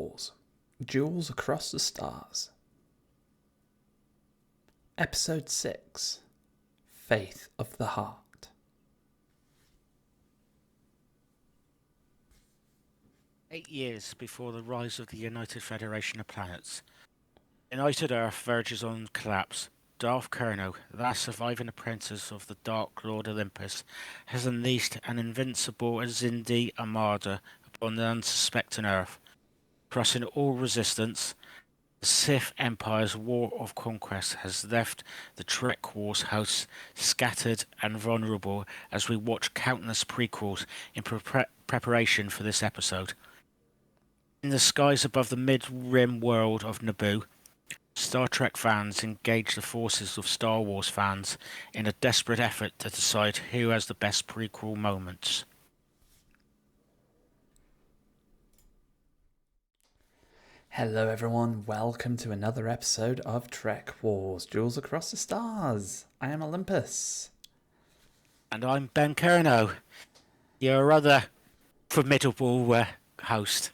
TrekWars Duels Across the Stars. Episode 6 Faith of the Heart. Eight years before the rise of the United Federation of Planets, United Earth verges on collapse. Darth Kerno, the surviving apprentice of the Dark Lord Olympus, has unleashed an invincible Zindi Armada upon the unsuspecting Earth. Crushing all resistance, the Sith Empire's war of conquest has left the TrekWars hosts scattered and vulnerable as we watch countless prequels in preparation for this episode. In the skies above the mid-rim world of Naboo, Star Trek fans engage the forces of Star Wars fans in a desperate effort to decide who has the best prequel moments. Hello everyone, welcome to another episode of TrekWars Duels Across the Stars. I am Olympus. And I'm Ben Kerno, your other formidable host.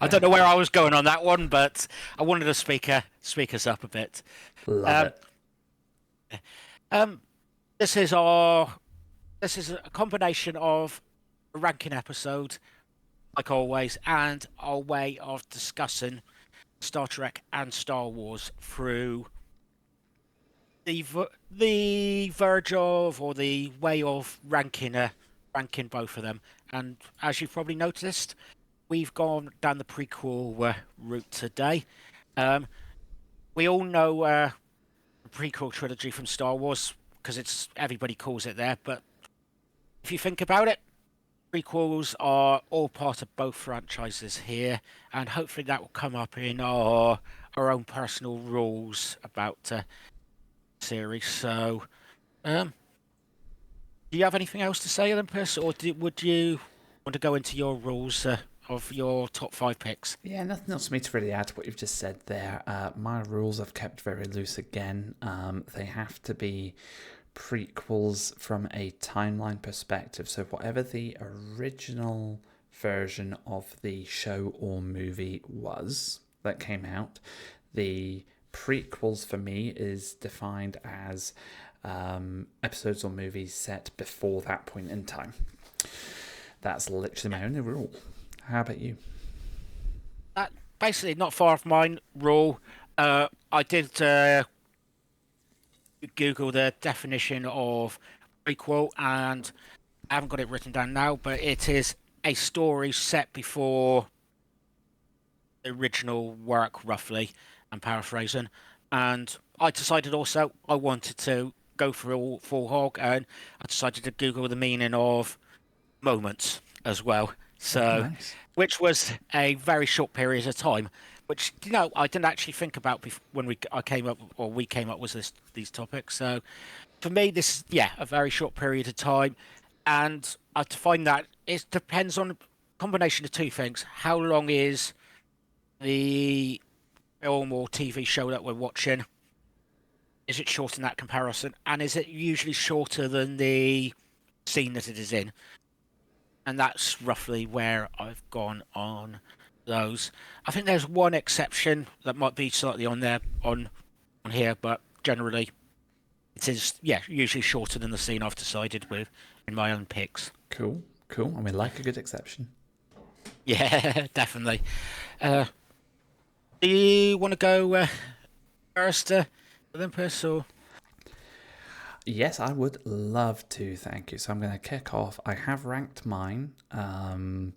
I don't know where I was going on that one, but I wanted to speak us up a bit. Love it. This is a combination of a ranking episode, like always, and our way of discussing Star Trek and Star Wars through the verge of, or the way of ranking both of them. And as you've probably noticed, we've gone down the prequel route today. We all know the prequel trilogy from Star Wars because everybody calls it there. But if you think about it, prequels are all part of both franchises here, and hopefully that will come up in our own personal rules about the series. So, do you have anything else to say, Olympus, or would you want to go into your rules of your top 5 picks? Yeah, nothing else for me to really add to what you've just said there. My rules I've kept very loose again. They have to be prequels from a timeline perspective. So whatever the original version of the show or movie was that came out, the prequels for me is defined as episodes or movies set before that point in time. That's literally my only rule. How about you? Basically not far off mine rule. I did Google the definition of prequel, and I haven't got it written down now, but it is a story set before the original work, roughly. I'm paraphrasing. And I decided also I wanted to go for full hog, and I decided to Google the meaning of moments as well. So, nice. Which was a very short period of time, which I didn't actually think about when we came up with these topics. So, for me, this is a very short period of time, and I find that it depends on a combination of two things: how long is the film or TV show that we're watching? Is it short in that comparison, and is it usually shorter than the scene that it is in? And that's roughly where I've gone on those. I think there's one exception that might be slightly on here, but generally it is usually shorter than the scene I've decided with in my own picks. Cool. And we like a good exception. Yeah, definitely. Do you want to go first, Olympus, or? Yes, I would love to, thank you. So I'm going to kick off. I have ranked mine from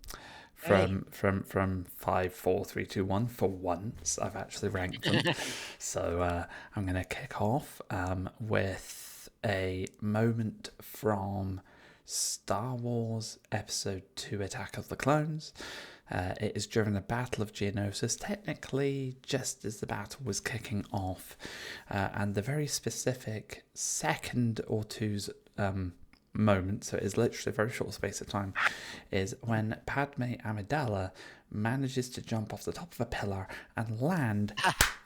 5, 4, 3, 2, 1 for once. I've actually ranked them. So I'm going to kick off with a moment from Star Wars Episode 2 Attack of the Clones. It is during the Battle of Geonosis, technically just as the battle was kicking off, and the very specific second or two's moment, so it is literally a very short space of time, is when Padme Amidala manages to jump off the top of a pillar and land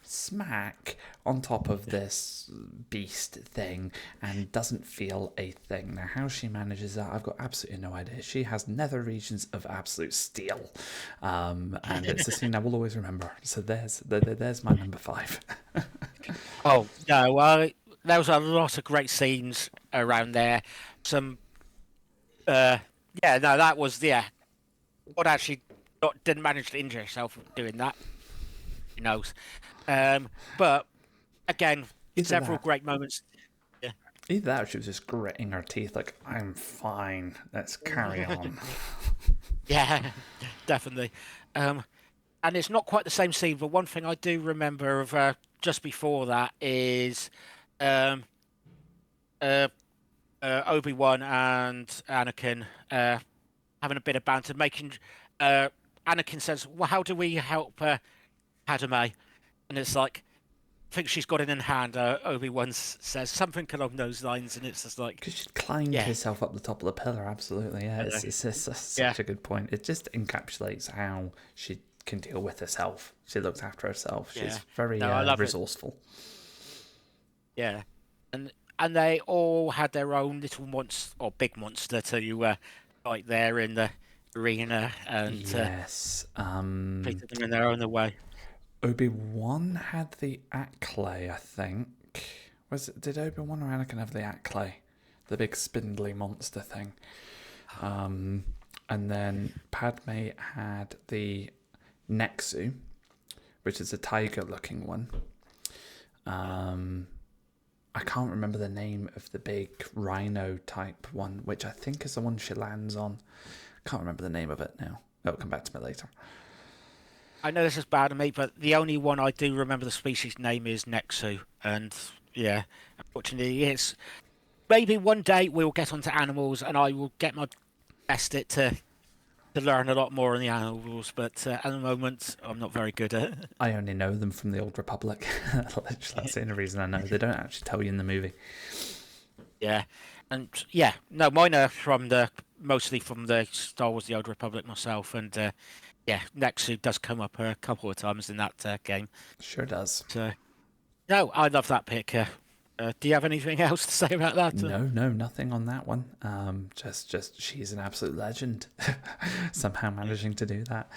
smack on top of this beast thing and doesn't feel a thing. Now, how she manages that, I've got absolutely no idea. She has nether regions of absolute steel, and it's a scene I will always remember. So there's my number 5. Oh no, well, there was a lot of great scenes around there. Some, yeah, no, that was What actually didn't manage to injure herself doing that. Who knows? But again, Either several that, great moments. Yeah. either that, or she was just gritting her teeth like, I'm fine. Let's carry on. Yeah, definitely. And it's not quite the same scene, but one thing I do remember of just before that is um, uh, Obi-Wan and Anakin having a bit of banter, making Anakin says, "Well, how do we help Padme?" And it's like, I think she's got it in hand. Obi-Wan says something along those lines, and it's just like, Because she'd climbed yeah, herself up the top of the pillar, absolutely. Yeah, it's such a good point. It just encapsulates how she can deal with herself. She looks after herself. She's yeah. very No, I love it. resourceful. Yeah, and they all had their own little monster or big monster to fight there in the arena and Yes. treated them in their own way. Obi-Wan had the Acklay, I think. Did Obi-Wan or Anakin have the Acklay? The big spindly monster thing. And then Padme had the Nexu, which is a tiger-looking one. I can't remember the name of the big rhino type one, which I think is the one she lands on. Can't remember the name of it now. It'll come back to me later. I know this is bad of me, but the only one I do remember the species name is Nexu, and yeah, unfortunately, it's maybe one day we'll get onto animals, and I will get my best at to learn a lot more on the animals. But at the moment, I'm not very good at it. I only know them from the Old Republic. That's the only reason I know. They don't actually tell you in the movie. Yeah, and yeah, no, mine are mostly from the Star Wars: The Old Republic myself, and yeah, Nexu does come up a couple of times in that game. Sure does. So, no, I love that pick. Do you have anything else to say about that? No, nothing on that one. Just she's an absolute legend. Somehow managing to do that.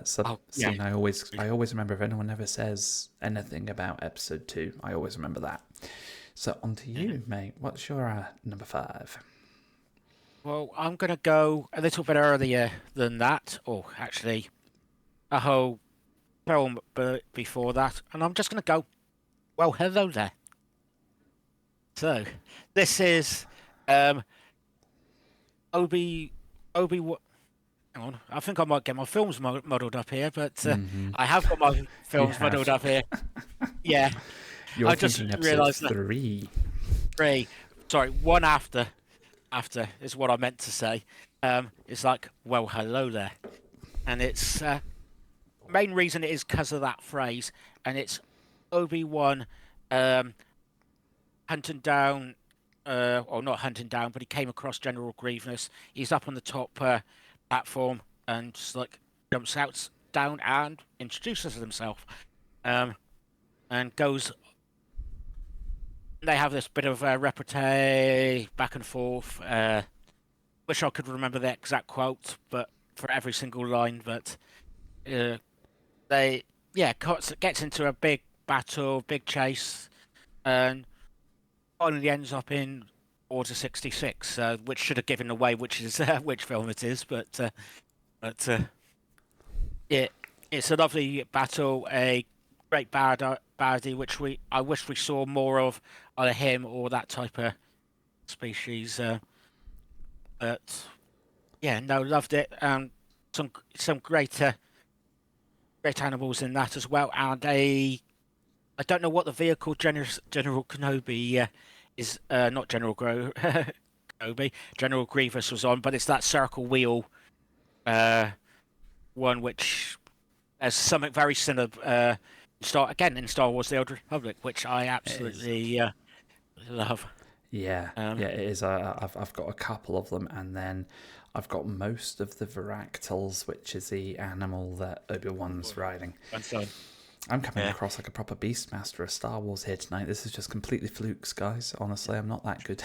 Scene I always remember. If anyone ever says anything about episode 2, I always remember that. So on to you, mate. What's your number 5? Well, I'm gonna go a little bit earlier than that, or actually, a whole film before that, and I'm just gonna go. Well, hello there. So, this is Obi. Hang on, I think I might get my films modelled up here, but I have got my films modelled up here. Yeah, You're I just realised that 3. 3. Sorry, one after is what I meant to say. It's like, well, hello there, and it's main reason it is because of that phrase, and it's Obi-Wan hunting down, or not hunting down, but he came across General Grievous. He's up on the top platform and just like jumps out down and introduces himself, and goes. They have this bit of repartee back and forth. Wish I could remember the exact quote, but for every single line. But gets into a big battle, big chase, and finally ends up in Order 66, which should have given away which film it is. But it's a lovely battle, a great baddie, which I wish we saw more of either him or that type of species. But yeah, no, loved it. Some great animals in that as well, and I don't know what the vehicle General Kenobi is. Not General Kenobi. General Grievous was on, but it's that circle wheel one, which has something very similar. In Star Wars: The Old Republic, which I absolutely love. Yeah, it is. I've got a couple of them, and then I've got most of the Varactyls, which is the animal that Obi-Wan's riding. I'm coming Yeah. across like a proper beastmaster of Star Wars here tonight. This is just completely flukes, guys. Honestly, I'm not that good.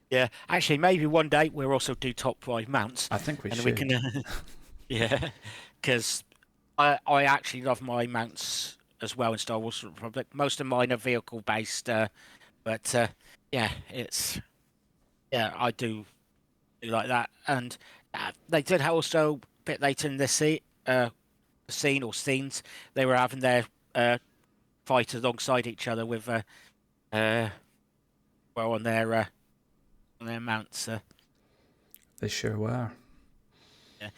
Yeah, actually, maybe one day we'll also do top 5 mounts, I think we and we can, should. yeah, because I actually love my mounts as well in Star Wars Republic. Most of mine are vehicle based, but yeah, I do like that. And they did also a bit later in this scene or scenes, they were having their fight alongside each other with uh, well on their mounts. They sure were. Yeah.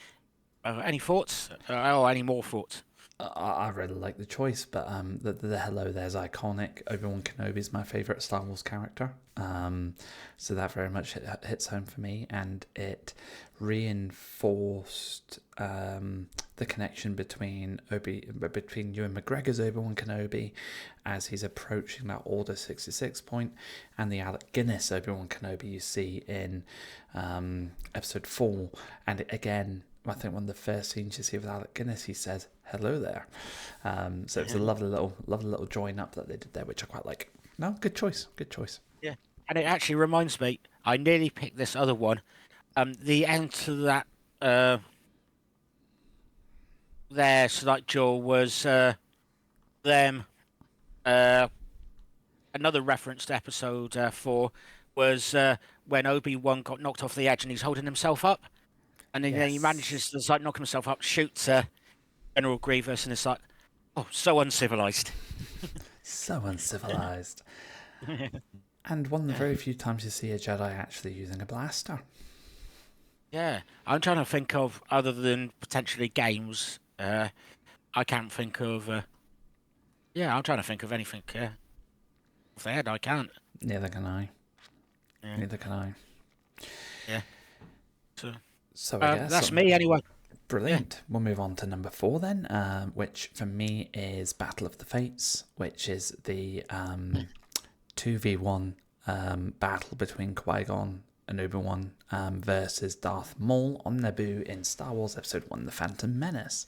Any thoughts? Or any more thoughts? I really like the choice, but the hello there's iconic. Obi-Wan Kenobi is my favorite Star Wars character, so that very much hits home for me, and it reinforced the connection between Ewan McGregor's Obi-Wan Kenobi as he's approaching that Order 66 point, and the Alec Guinness Obi-Wan Kenobi you see in Episode 4, and again. I think one of the first scenes you see with Alec Guinness, he says "Hello there," so it's a lovely little join up that they did there, which I quite like. No, good choice, good choice. Yeah, and it actually reminds me, I nearly picked this other one. The end to that their slight duel was them. Another reference to Episode 4 was when Obi-Wan got knocked off the edge and he's holding himself up. And then he manages to like knock himself up, shoots General Grievous, and it's like, oh, so uncivilized. So uncivilized. And one of the very few times you see a Jedi actually using a blaster. Yeah, I'm trying to think of other than potentially games. I can't think of. I'm trying to think of anything off the head. I can't. Neither can I. Yeah. Neither can I. Yeah. So I guess that's me anyway. Brilliant. We'll move on to number 4 then, which for me is Battle of the Fates, which is the 2v1 battle between Qui-Gon and Obi-Wan versus Darth Maul on Naboo in Star Wars Episode 1, The Phantom Menace.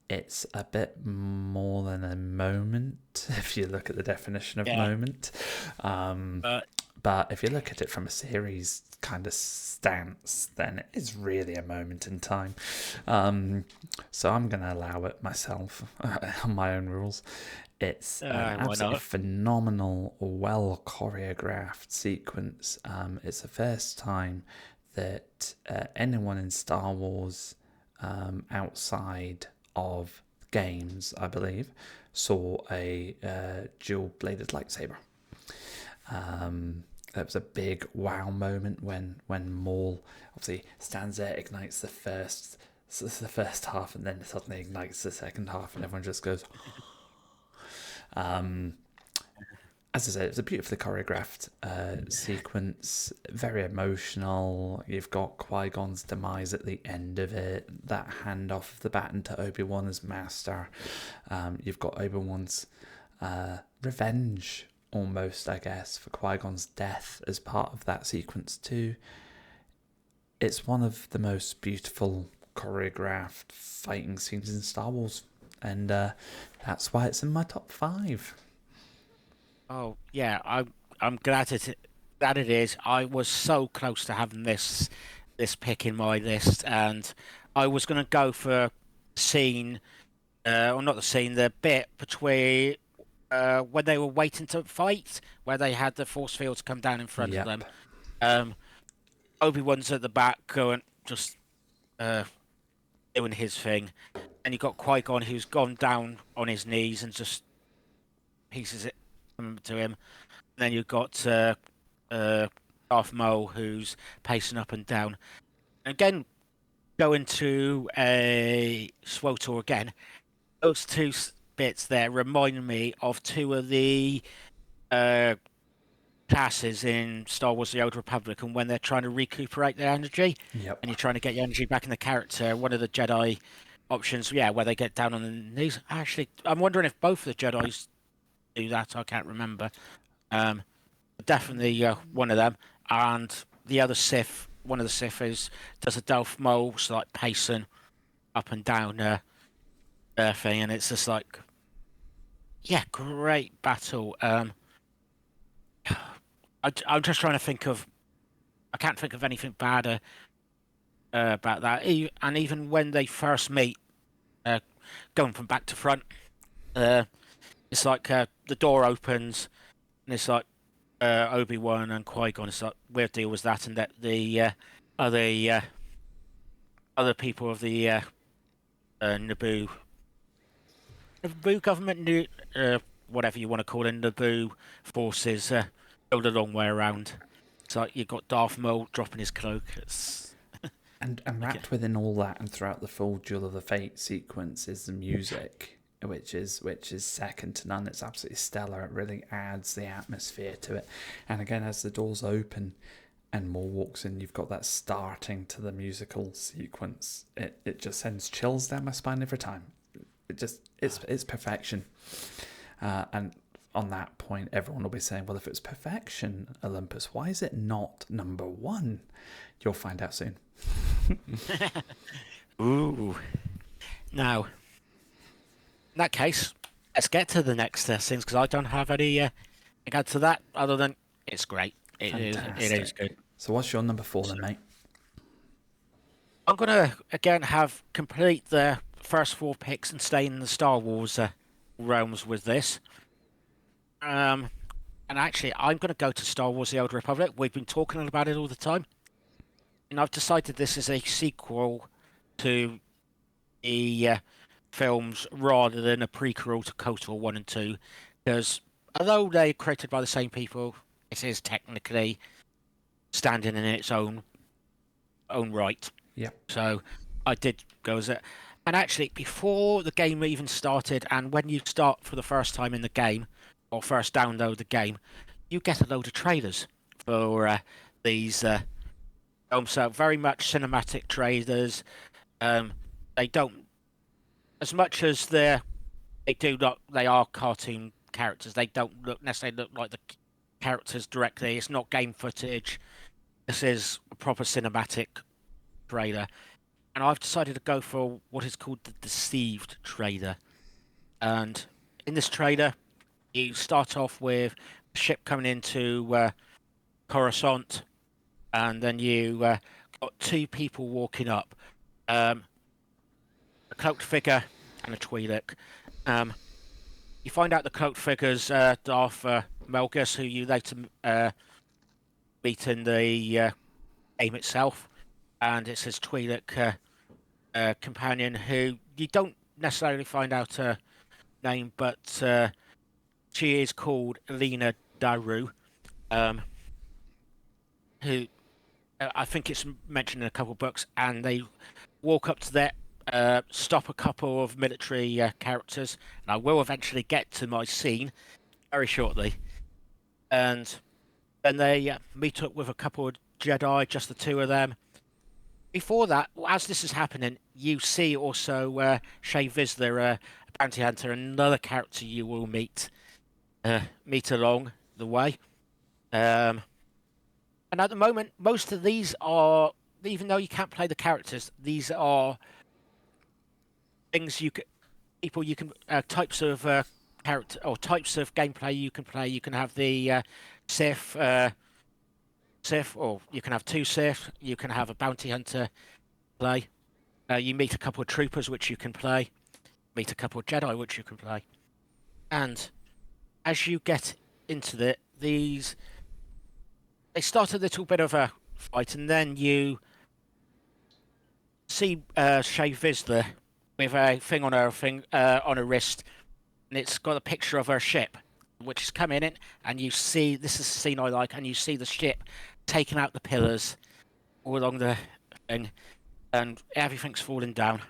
It's a bit more than a moment, if you look at the definition of moment. But if you look at it from a series kind of stance, then it is really a moment in time. So I'm going to allow it myself on my own rules. It's an absolutely phenomenal, well choreographed sequence. It's the first time that anyone in Star Wars outside of games, I believe, saw a dual-bladed lightsaber. That was a big wow moment when Maul obviously stands there, ignites the first half, and then suddenly ignites the second half, and everyone just goes. As I said, it's a beautifully choreographed sequence, very emotional. You've got Qui-Gon's demise at the end of it, that handoff of the baton to Obi-Wan as master. You've got Obi-Wan's revenge, almost, I guess, for Qui-Gon's death as part of that sequence too. It's one of the most beautiful choreographed fighting scenes in Star Wars, and that's why it's in my top 5. Oh yeah, I'm glad it is. I was so close to having this pick in my list, and I was going to go for scene, or not the scene, the bit between when they were waiting to fight, where they had the force fields come down in front of them. Obi-Wan's at the back going, just doing his thing, and you got Qui-Gon who's gone down on his knees and just pieces it to him. And then you've got Darth Maul who's pacing up and down. And again, going to a SWTOR again, those two bits there remind me of two of the classes in Star Wars The Old Republic, and when they're trying to recuperate their energy, and you're trying to get your energy back in the character, one of the Jedi options, where they get down on the knees. Actually, I'm wondering if both the Jedis do that. I can't remember. Definitely one of them, and the other Sith. One of the Sith does a Darth Maul like pacing up and down thing, and it's just like, yeah, great battle. I'm just trying to think of. I can't think of anything bad about that. And even when they first meet, uh, going from back to front, uh, it's like the door opens, and it's like Obi-Wan and Qui-Gon. It's like, we'll deal with that, and that the other other people of the Naboo government, whatever you want to call it, Naboo forces, go the long way around. It's like you've got Darth Maul dropping his cloak. And Okay. wrapped within all that, and throughout the full Duel of the Fate sequence, is the music, which is second to none. It's absolutely stellar. It really adds the atmosphere to it. And again, as the doors open and Maul walks in, you've got that starting to the musical sequence. It just sends chills down my spine every time. It's perfection. And on that point, everyone will be saying, well, if it's perfection, Olympus, why is it not number one? You'll find out soon. Ooh. Now, in that case, let's get to the next things, because I don't have any to add to that other than it's great. It is good. So what's your number 4 then, mate? I'm gonna again have complete the first 4 picks and stay in the Star Wars realms with this. And actually, I'm gonna go to Star Wars: The Old Republic. We've been talking about it all the time, and I've decided this is a sequel to the films rather than a prequel to KOTOR 1 and 2, because although they're created by the same people, it is technically standing in its own right. Yeah. So I did go as it. And actually, before the game even started, and when you start for the first time in the game, or first download the game, you get a load of trailers for these films. So very much cinematic trailers. They don't, as much as they do not, they are cartoon characters. They don't necessarily look like the characters directly. It's not game footage. This is a proper cinematic trailer. And I've decided to go for what is called the Deceived trailer. And in this trailer, you start off with a ship coming into Coruscant, and then you got 2 people walking up, a cloaked figure and a Twi'lek. You find out the cloaked figure's Darth Melgus, who you later meet in the game itself, and it's his Twi'lek companion, who you don't necessarily find out her name, but she is called Lena Daru, who I think it's mentioned in a couple of books, and they walk up to that, stop a couple of military characters, and I will eventually get to my scene very shortly, and then they meet up with a couple of Jedi, just the 2 of them. Before that, as this is happening, you see also Shay Vizsla, a bounty hunter, another character you will meet along the way. And at the moment, most of these are, even though you can't play the characters, these are things people you can, types of character or types of gameplay you can play. You can have the Sith, or you can have 2 Sith. You can have a bounty hunter play. You meet a couple of troopers, which you can play. Meet a couple of Jedi, which you can play. And as you get into they start a little bit of a fight, and then you see Shay Vizsla with a thing on her wrist, and it's got a picture of her ship, which is coming in, and you see, this is the scene I like, and you see the ship taking out the pillars all along the thing, and everything's falling down.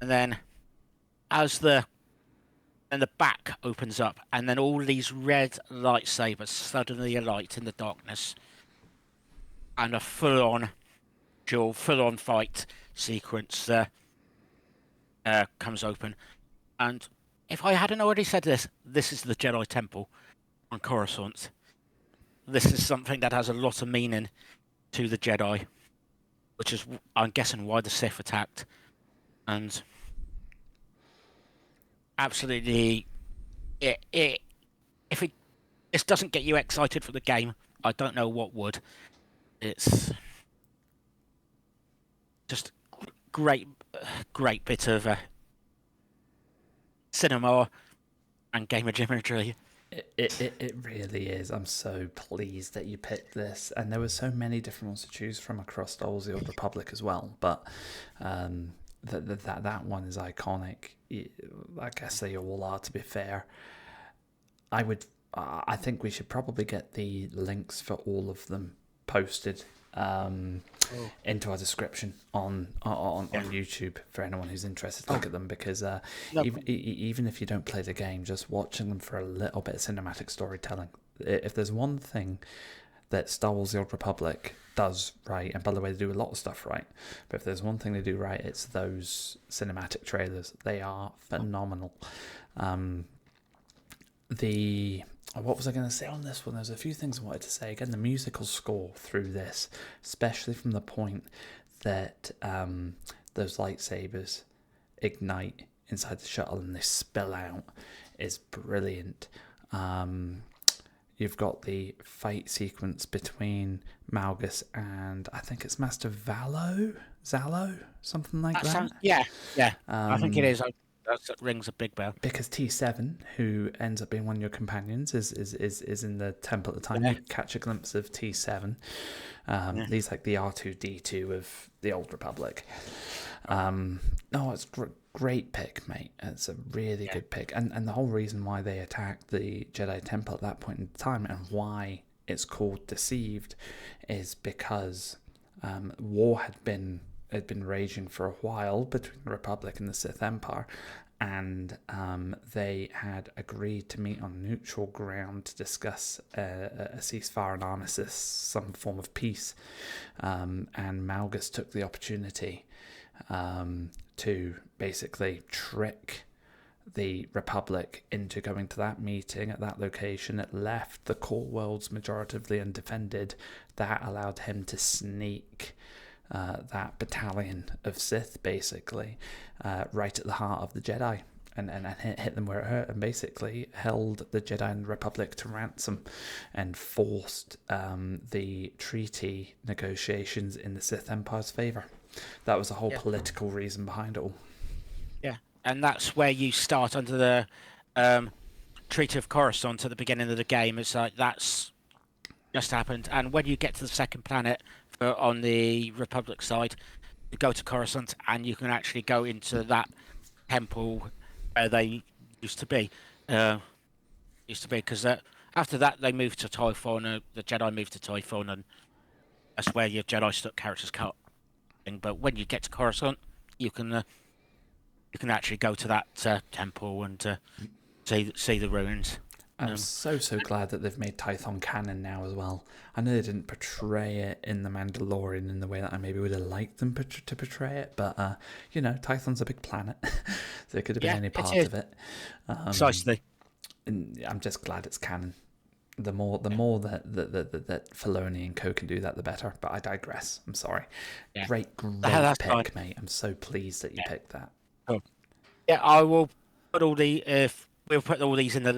And then as the back opens up, and then all these red lightsabers suddenly alight in the darkness, and a full-on fight sequence comes open. And if I hadn't already said this is the Jedi Temple on Coruscant. This is something that has a lot of meaning to the Jedi, which is, I'm guessing, why the Sith attacked. And absolutely. If it this doesn't get you excited for the game, I don't know what would. It's just great, great bit of cinema and game imagery. It really is. I'm so pleased that you picked this, and there were so many different ones to choose from across Duels of the Old Republic as well. But that one is iconic. I guess they all are. To be fair, I think we should probably get the links for all of them posted into our description on YouTube for anyone who's interested to look at them, because even if you don't play the game, just watching them for a little bit of cinematic storytelling. If there's one thing that Star Wars: The Old Republic does right, and by the way, they do a lot of stuff right, but if there's one thing they do right, it's those cinematic trailers. They are phenomenal. What was I going to say on this one? There's a few things I wanted to say. Again, the musical score through this, especially from the point that those lightsabers ignite inside the shuttle and they spill out, is brilliant. You've got the fight sequence between Malgus and I think it's Master Zalo, something like that. Yeah. I think it is. That rings a big bell. Because T7, who ends up being one of your companions, is in the temple at the time. You catch a glimpse of T7. He's like the R2D2 of the Old Republic. No, it's great pick, mate. It's a really good pick. And the whole reason why they attacked the Jedi Temple at that point in time, and why it's called Deceived, is because war had been raging for a while between the Republic and the Sith Empire, and they had agreed to meet on neutral ground to discuss a ceasefire, an armistice, some form of peace. And Malgus took the opportunity to basically trick the Republic into going to that meeting at that location. It left the core worlds majoritively undefended. That allowed him to sneak that battalion of Sith, basically, right at the heart of the Jedi, and hit them where it hurt, and basically held the Jedi and the Republic to ransom, and forced the treaty negotiations in the Sith Empire's favour. That was the whole political reason behind it all. Yeah, and that's where you start under the Treaty of Coruscant at the beginning of the game. It's like that's just happened, and when you get to the second planet on the Republic side, you go to Coruscant, and you can actually go into that temple where they used to be. Because after that they moved to Typhon. The Jedi moved to Typhon, and that's where your Jedi stuck characters cut. But when you get to Coruscant, you can actually go to that temple and see the ruins. I'm so glad that they've made Tython canon now as well. I know they didn't portray it in The Mandalorian in the way that I maybe would have liked them to portray it, but Tython's a big planet, so it could have been any part of it. Precisely. And I'm just glad it's canon. The more that Filoni and co can do that, the better. But I digress. I'm sorry. Yeah. Great pick, fine, mate. I'm so pleased that you picked that. Cool. Yeah, I will put all the we'll put all these in the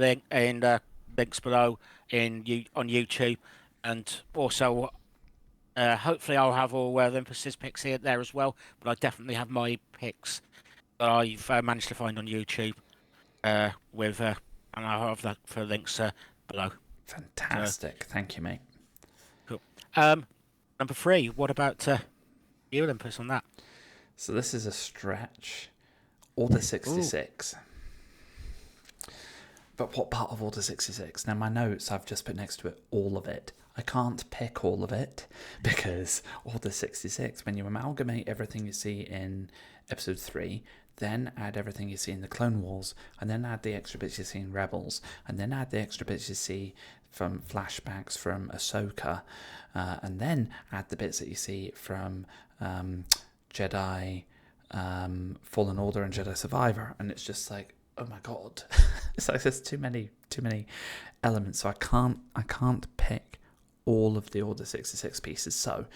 links below on YouTube, and also hopefully I'll have all Olympus's picks here there as well. But I definitely have my picks that I've managed to find on YouTube and I'll have that for links below. Fantastic, thank you, mate. Cool. Number 3. What about you, Olympus, on that? So this is a stretch. Order 66. Ooh. But what part of Order 66? Now, my notes, I've just put next to it all of it. I can't pick all of it because Order 66, when you amalgamate everything you see in Episode 3, then add everything you see in the Clone Wars, and then add the extra bits you see in Rebels, and then add the extra bits you see from flashbacks from Ahsoka, and then add the bits that you see from Jedi Fallen Order and Jedi Survivor, and it's just like, oh my god, it's like there's too many elements, so I can't pick all of the Order 66 pieces. So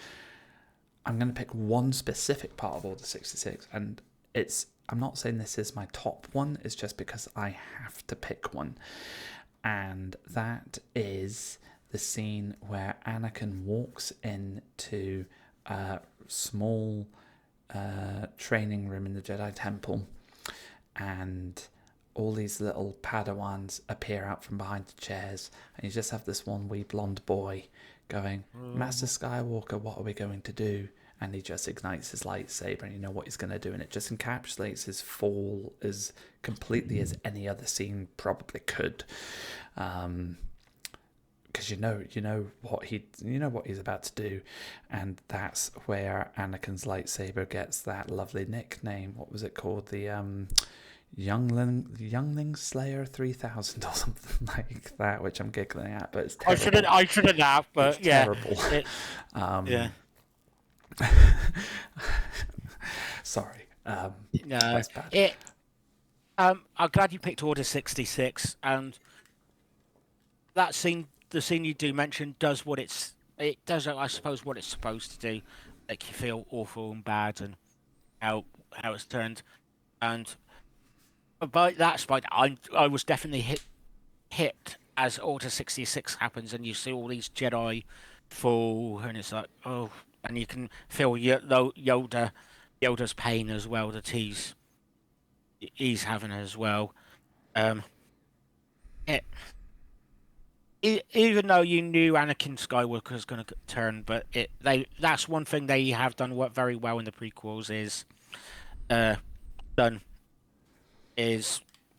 I'm going to pick one specific part of Order 66, and it's I'm not saying this is my top one. It's just because I have to pick one, and that is the scene where Anakin walks into a small training room in the Jedi Temple, and all these little Padawans appear out from behind the chairs, and you just have this one wee blonde boy going, Master Skywalker, what are we going to do? And he just ignites his lightsaber, and you know what he's going to do, and it just encapsulates his fall as completely as any other scene probably could. Because you know what he's about to do, and that's where Anakin's lightsaber gets that lovely nickname. What was it called? The Youngling Slayer 3000 or something like that, which I'm giggling at, but it's terrible. I shouldn't have, but it's yeah, terrible. Yeah. Sorry. No, that's bad. I'm glad you picked Order 66, and that scene, the scene you do mention, does it does, I suppose, what it's supposed to do, make you feel awful and bad, and how it's turned, and by that point, I was definitely hit as Order 66 happens, and you see all these Jedi fall, and it's like, oh, and you can feel Yoda's pain as well that he's having as well. Even though you knew Anakin Skywalker was going to turn, but that's one thing they have done very well in the prequels is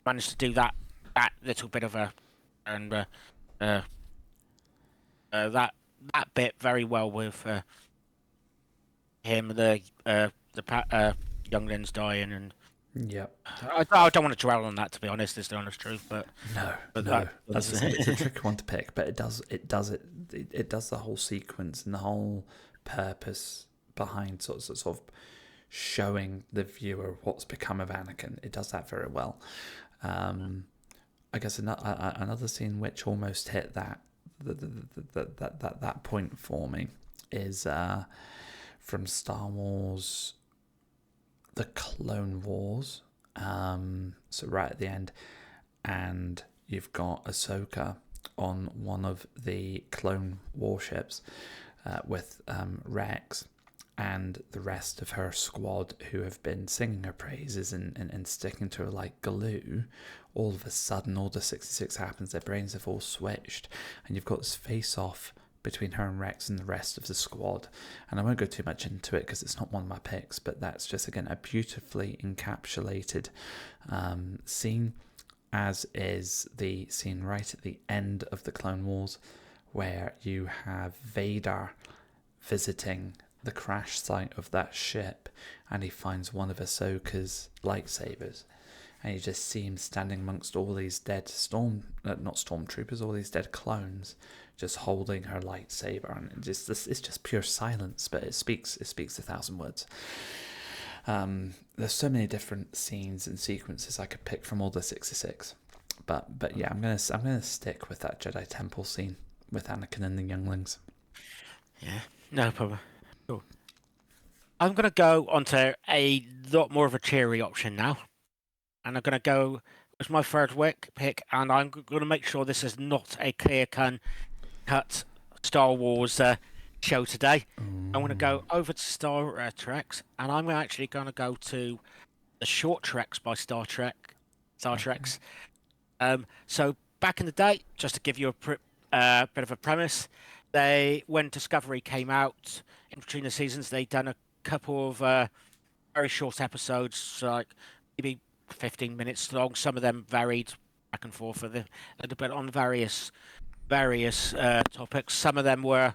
managed to do that little bit of a and that bit very well with him, the younglings dying, and Yep. I don't want to dwell on that, to be honest. Is the honest truth, but no. As I say, it's a tricky one to pick, but it does the whole sequence and the whole purpose behind sort of showing the viewer what's become of Anakin. It does that very well. I guess another scene which almost hit that point for me is from Star Wars, the Clone Wars. So right at the end, and you've got Ahsoka on one of the clone warships with Rex and the rest of her squad who have been singing her praises and sticking to her like glue. All of a sudden, Order 66 happens, their brains have all switched, and you've got this face-off between her and Rex and the rest of the squad. And I won't go too much into it because it's not one of my picks, but that's just, again, a beautifully encapsulated scene, as is the scene right at the end of the Clone Wars, where you have Vader visiting the crash site of that ship, and he finds one of Ahsoka's lightsabers, and you just see him standing amongst all these dead not stormtroopers, all these dead clones, just holding her lightsaber, and it's just pure silence, but it speaks 1,000 words. There's so many different scenes and sequences I could pick from Order 66, but yeah, I'm gonna stick with that Jedi Temple scene with Anakin and the younglings. Yeah, no problem. Cool. I'm gonna go onto a lot more of a cheery option now, and I'm gonna go with my third pick, and I'm gonna make sure this is not a clear-cut Star Wars show today. I'm going to go over to Star Trek, and I'm actually going to go to the short treks by Star Trek. So back in the day, just to give you a bit of a premise, when Discovery came out in between the seasons, they'd done a couple of very short episodes, like maybe 15 minutes long. Some of them varied back and forth a little bit on various topics. Some of them were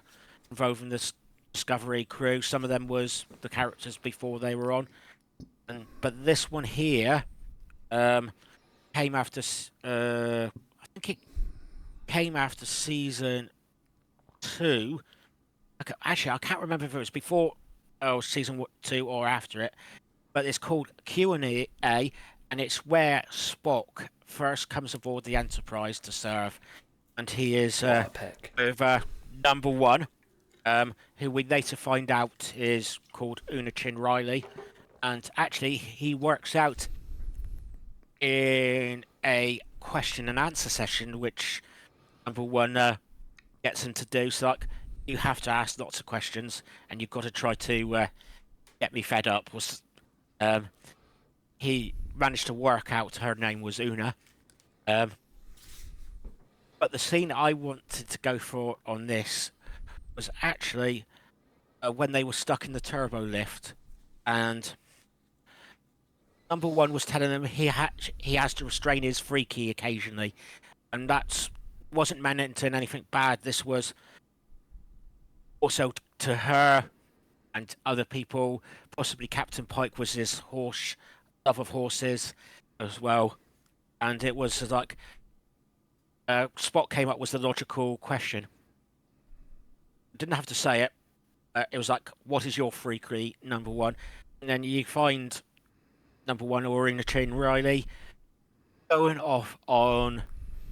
involving the Discovery crew. Some of them was the characters before they were on. But this one here came after. I think it came after season 2. Actually, I can't remember if it was before season 2 or after it. But it's called Q&A, and it's where Spock first comes aboard the Enterprise to serve. And he is with number 1, who we later find out is called Una Chin Riley. And actually, he works out in a question and answer session, which number one gets him to do. So, like, you have to ask lots of questions, and you've got to try to get me fed up. Um, he managed to work out her name was Una. Um, but the scene I wanted to go for on this was actually when they were stuck in the turbo lift, and number one was telling him he has to restrain his freaky occasionally, and that wasn't meant in anything bad. This was also to her and other people. Possibly Captain Pike was his horse love of horses as well, and it was like Spock came up with the logical question. Didn't have to say it. It was like, "What is your freaky number one?" And then you find number one or in the chain Riley going off on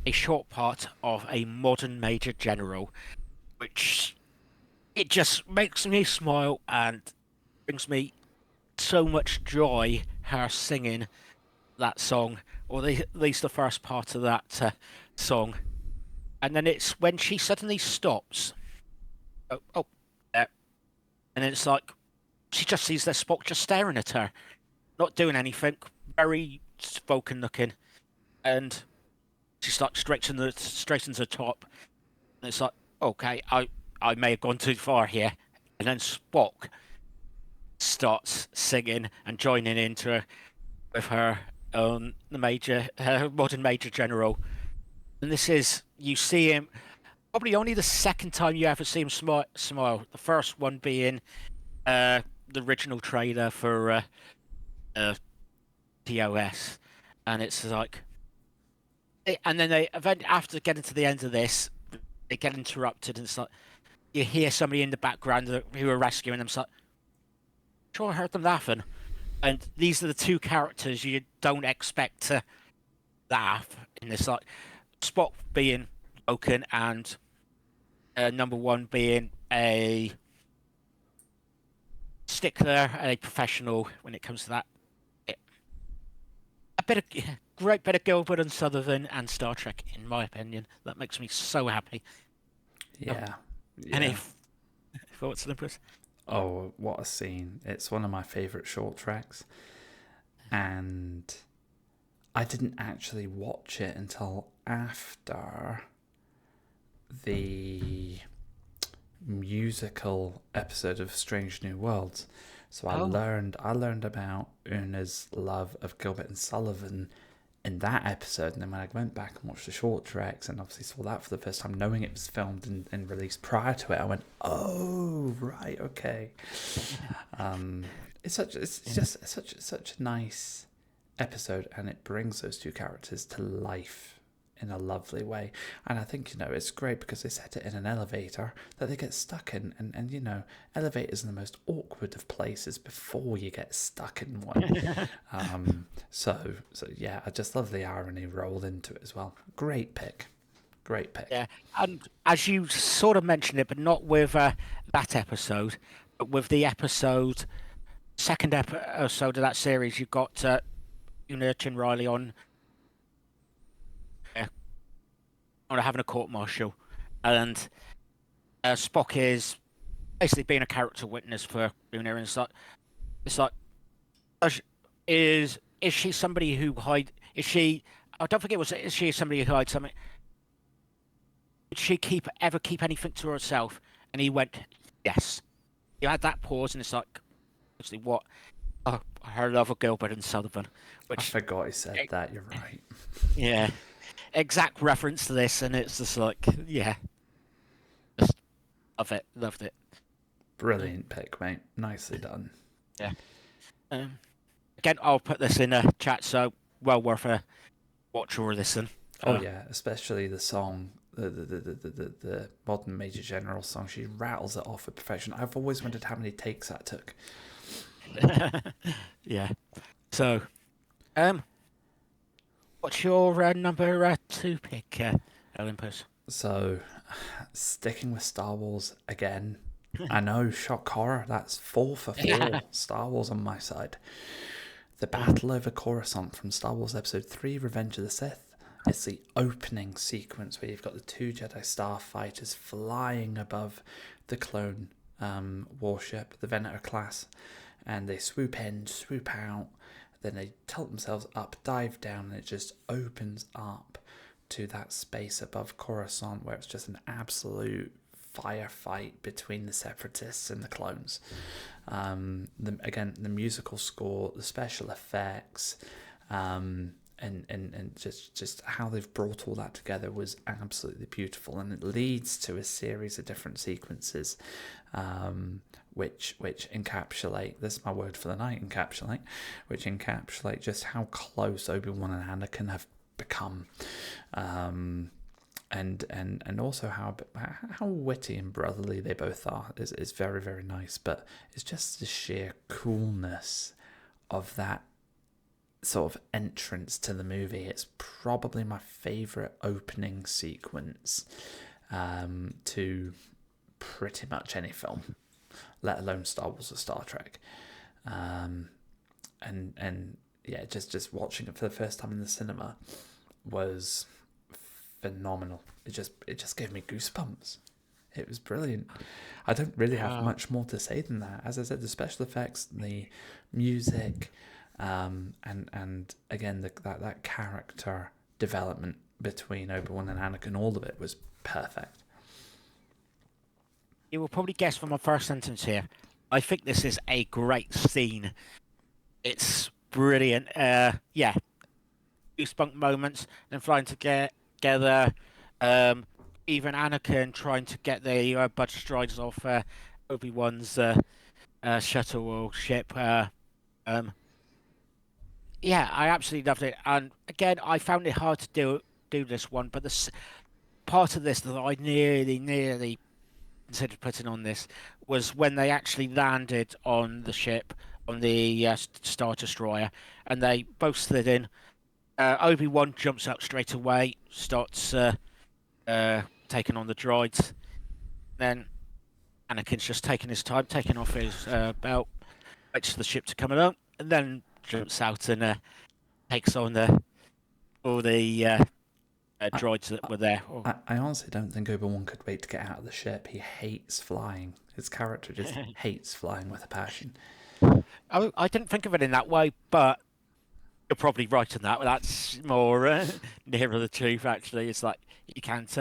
a short part of a modern major general, which it just makes me smile and brings me so much joy. Her singing that song, or at least the first part of that song, and then it's when she suddenly stops. Oh, there, and it's like she just sees their Spock just staring at her, not doing anything, very spoken looking, and she's like straightens her top, and it's like, okay, I may have gone too far here, and then Spock starts singing and joining into her with her modern major general, and this is you see him probably only the second time you ever see him smile. The first one being the original trailer for TOS, and it's like, and then they after getting to the end of this, they get interrupted, and it's like you hear somebody in the background who are rescuing them. It's like, sure, I heard them laughing, and these are the two characters you don't expect to laugh in this, like Spock being broken and number one being a stickler, a professional when it comes to that. A bit of great bit of Gilbert and Sutherland and Star Trek, in my opinion. That makes me so happy. Yeah. Any thoughts, Olympus? Oh, what a scene. It's one of my favourite short tracks. And I didn't actually watch it until after the musical episode of Strange New Worlds. So I learned about Una's love of Gilbert and Sullivan in that episode, and then when I went back and watched the short tracks and obviously saw that for the first time, knowing it was filmed and released prior to it, I went, oh right, okay. It's just such a nice episode, and it brings those two characters to life in a lovely way. And I think, it's great because they set it in an elevator that they get stuck in, and elevators are the most awkward of places before you get stuck in one. So yeah, I just love the irony rolled into it as well. Great pick. Yeah, and as you sort of mentioned it, but not with that episode, but with the second episode of that series, you've got Una Chin Riley on having a court martial, and Spock is basically being a character witness for Una, and it's like, is she somebody who hide? Is she? I don't think it was. Is she somebody who hides something? Did she ever keep anything to herself? And he went, yes. You had that pause, and it's like, actually, what? Oh, her love of Gilbert and Sullivan. Which I forgot he said that. You're right. Yeah. Exact reference to this, and it's just like, yeah, just loved it. Brilliant pick, mate. Nicely done. Yeah. Again, I'll put this in a chat, so well worth a watch or listen. Oh yeah, especially the song, the modern Major General song. She rattles it off with perfection. I've always wondered how many takes that took. Yeah. So, what's your number 2 pick, Olympus? So, sticking with Star Wars again, I know, shock horror. That's 4 for Yeah. 4. Star Wars on my side. The battle over Coruscant from Star Wars Episode 3, Revenge of the Sith. It's the opening sequence where you've got the 2 Jedi starfighters flying above the clone warship, the Venator class, and they swoop in, swoop out, then they tilt themselves up, dive down, and it just opens up to that space above Coruscant where it's just an absolute firefight between the separatists and the clones. The musical score, the special effects, and just how they've brought all that together was absolutely beautiful, and it leads to a series of different sequences, which encapsulate, this is my word for the night, which encapsulate just how close Obi-Wan and Anakin have become, and also how witty and brotherly they both are is very, very nice. But it's just the sheer coolness of that sort of entrance to the movie. It's probably my favourite opening sequence to pretty much any film, let alone Star Wars or Star Trek. And yeah, just watching it for the first time in the cinema was phenomenal. It just gave me goosebumps. It was brilliant. I don't really have much more to say than that. As I said, the special effects, the music, and again that character development between Obi-Wan and Anakin, all of it was perfect. You will probably guess from my first sentence here. I think this is a great scene. It's brilliant. Yeah, goosebump moments, then flying together. Even Anakin trying to get the butter strides off Obi-Wan's shuttle ship. Yeah, I absolutely loved it. And again, I found it hard to do this one, but the part of this that I nearly considered putting on this was when they actually landed on the ship, on the Star Destroyer, and they both slid in. Obi-Wan jumps up straight away, starts taking on the droids. Then Anakin's just taking his time, taking off his belt, waits for the ship to come along, and then jumps out and takes on all the droids that were there. I honestly don't think Obi-Wan could wait to get out of the ship. He hates flying. His character just hates flying with a passion. I didn't think of it in that way, but you're probably right on that. That's more nearer the truth, actually. It's like you can't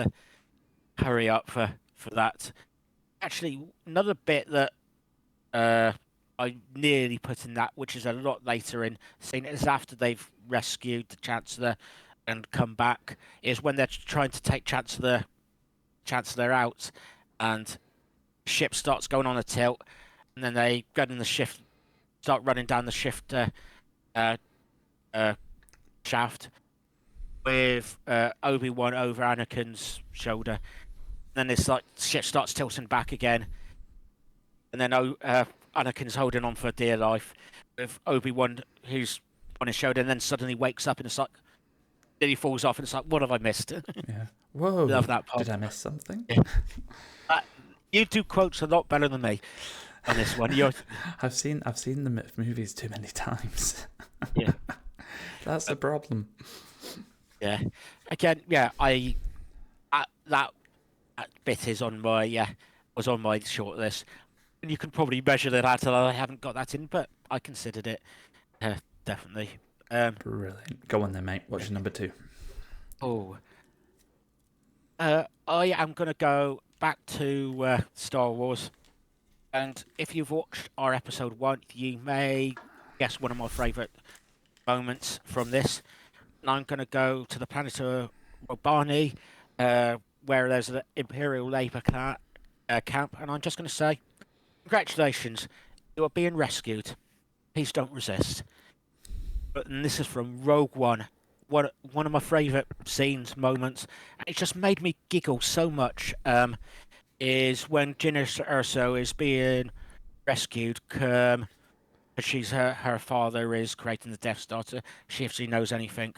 hurry up for that. Actually, another bit that I nearly put in that, which is a lot later in the scene, is after they've rescued the Chancellor and come back, is when they're trying to take Chancellor out, and ship starts going on a tilt, and then they get in the shift, start running down the shift shaft with Obi-Wan over Anakin's shoulder. Then it's like ship starts tilting back again, and then Anakin's holding on for dear life with Obi-Wan who's on his shoulder, and then suddenly wakes up and it's like, then he falls off and it's like, what have I missed? Yeah. Whoa. Love that part. Did I miss something? Yeah. You do quotes a lot better than me on this one. I've seen the movies too many times. Yeah. That's the problem. Yeah. Again, yeah, that bit is on my was on my short list. And you can probably measure that out, and I haven't got that in, but I considered it definitely. Brilliant. Go on then, mate. What's your number 2? Oh, I am gonna go back to Star Wars, and if you've watched our episode 1, you may guess one of my favourite moments from this. And I'm gonna go to the planet of Robani, where there's an Imperial Labour camp, and I'm just gonna say, congratulations, you are being rescued. Please don't resist. And this is from Rogue One. One of my favourite scenes, moments, and it just made me giggle so much, is when Jyn Erso is being rescued, she's her father is creating the Death Star to see if she knows anything.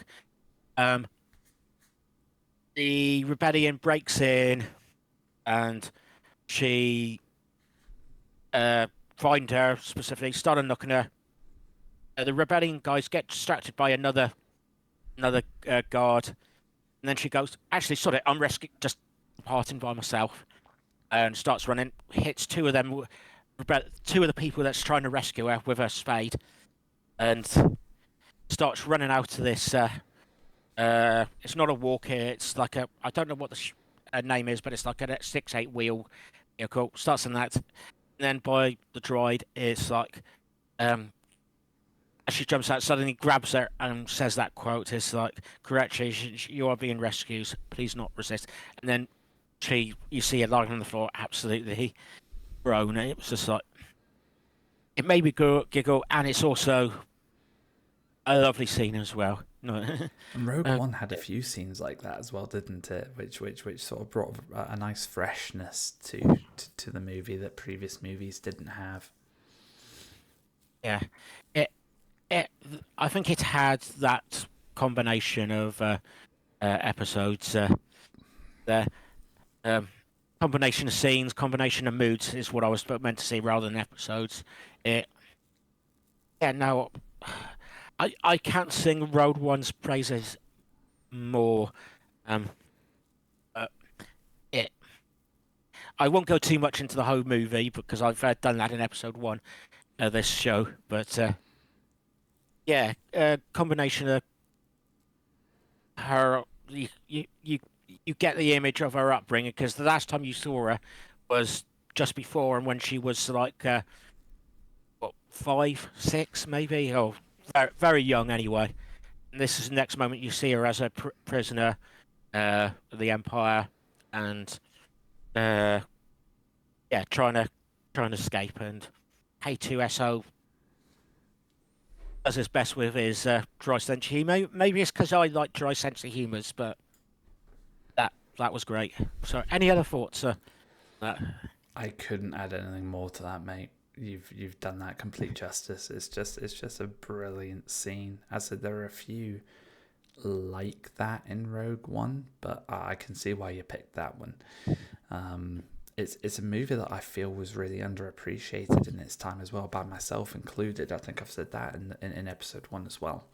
The rebellion breaks in, and she find her specifically, started knocking her. The rebellion guys get distracted by another guard, and then she goes, "Actually, sorry, I'm rescue just departing by myself," and starts running. Hits two of them, two of the people that's trying to rescue her with her spade, and starts running out of this. It's not a walker. It's like a, I don't know what the name is, but it's like a 6-8 wheel vehicle. Starts in that, and then by the droid, it's like, as she jumps out, suddenly grabs her and says that quote. It's like, "Correction, you are being rescued. Please not resist." And then you see her lying on the floor, absolutely grown. And it was just like, it made me giggle, and it's also a lovely scene as well. No, And Rogue One had a few scenes like that as well, didn't it? Which sort of brought a nice freshness to the movie that previous movies didn't have. yeah, it I think it had that combination of episodes there. Combination of scenes, combination of moods is what I was meant to say rather than episodes. It, yeah, no, I can't sing Road One's praises more. Um, uh, it. I won't go too much into the whole movie because I've done that in episode 1 of this show. But yeah, combination of her, you get the image of her upbringing because the last time you saw her was just before and when she was like what, 5, 6 maybe, or very, very young anyway. And this is the next moment you see her as a prisoner of the Empire, and yeah, trying to escape. And K2SO does his best with his dry sense of humour. Maybe it's because I like dry sense of humours, but that was great. So, any other thoughts? I couldn't add anything more to that, mate. You've done that complete justice. It's just a brilliant scene. As I said, there are a few like that in Rogue One, but I can see why you picked that one. It's a movie that I feel was really underappreciated in its time as well, by myself included. I think I've said that in episode 1 as well.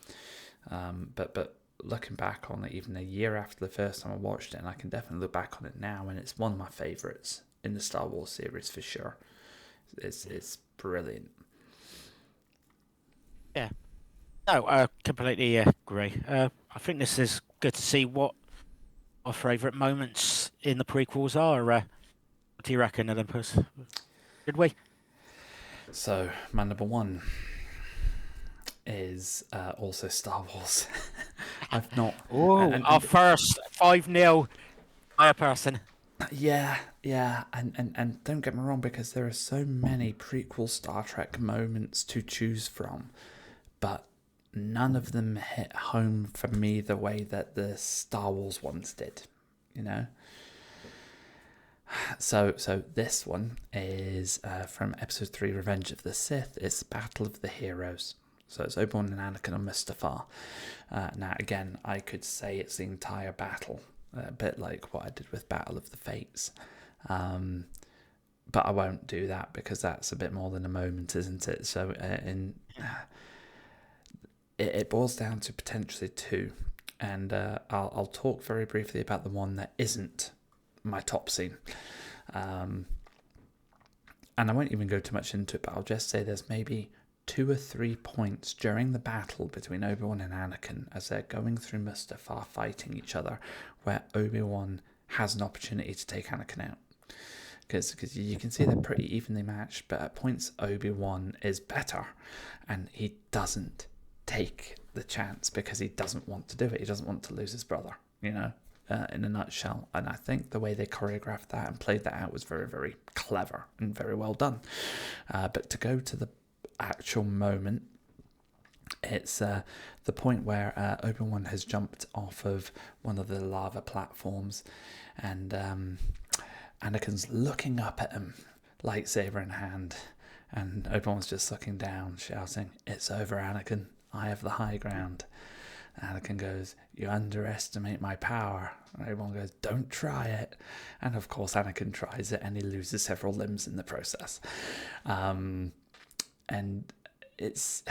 But looking back on it, even a year after the first time I watched it, and I can definitely look back on it now, and it's one of my favourites in the Star Wars series for sure. It's brilliant. Yeah. No, I completely agree. I think this is good to see what our favourite moments in the prequels are. What do you reckon, Olympus? Did we? So, my number 1 is also Star Wars. I've not... Our first 5-0 fire person. Yeah, and don't get me wrong, because there are so many prequel Star Trek moments to choose from, but none of them hit home for me the way that the Star Wars ones did, you know? So this one is from Episode 3, Revenge of the Sith. It's Battle of the Heroes. So it's Obi-Wan and Anakin on Mustafar. Now, again, I could say it's the entire battle, a bit like what I did with Battle of the Fates. But I won't do that because that's a bit more than a moment, isn't it? So it boils down to potentially 2. And I'll talk very briefly about the one that isn't my top scene. And I won't even go too much into it, but I'll just say there's maybe 2 or 3 points during the battle between Obi-Wan and Anakin as they're going through Mustafar fighting each other, where Obi-Wan has an opportunity to take Anakin out. Because you can see they're pretty evenly matched, but at points Obi-Wan is better, and he doesn't take the chance because he doesn't want to do it. He doesn't want to lose his brother, you know, in a nutshell. And I think the way they choreographed that and played that out was very, very clever and very well done. But to go to the actual moment, it's the point where Obi-Wan has jumped off of one of the lava platforms, and Anakin's looking up at him, lightsaber in hand, and Obi-Wan's just looking down, shouting, "It's over, Anakin. I have the high ground." Anakin goes, "You underestimate my power." And Obi-Wan goes, "Don't try it." And of course, Anakin tries it, and he loses several limbs in the process. And it's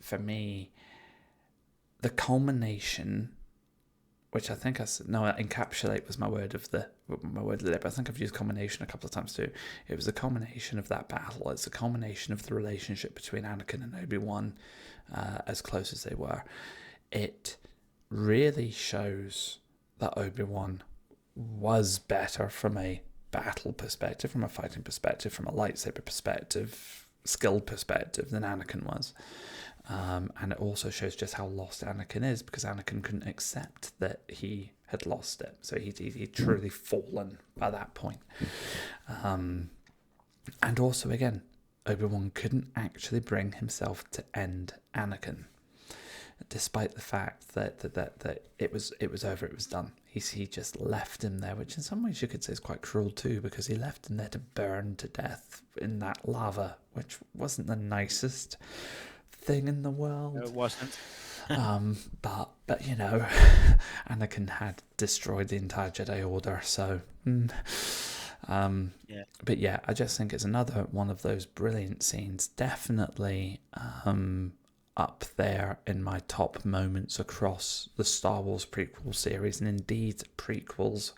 for me the culmination, which I think encapsulate was my word of the day, but I think I've used culmination a couple of times too. It was a culmination of that battle. It's a culmination of the relationship between Anakin and Obi-Wan, as close as they were. It really shows that Obi-Wan was better from a battle perspective, from a fighting perspective, from a lightsaber perspective, skill perspective than Anakin was. And it also shows just how lost Anakin is, because Anakin couldn't accept that he had lost it. So he'd truly fallen by that point. And also, again, Obi-Wan couldn't actually bring himself to end Anakin, despite the fact that it was over, it was done. He just left him there, which in some ways you could say is quite cruel too, because he left him there to burn to death in that lava, which wasn't the nicest thing in the world. No, it wasn't. But Anakin had destroyed the entire Jedi Order, so Yeah. But yeah, I just think it's another one of those brilliant scenes. Definitely up there in my top moments across the Star Wars prequel series, and indeed prequels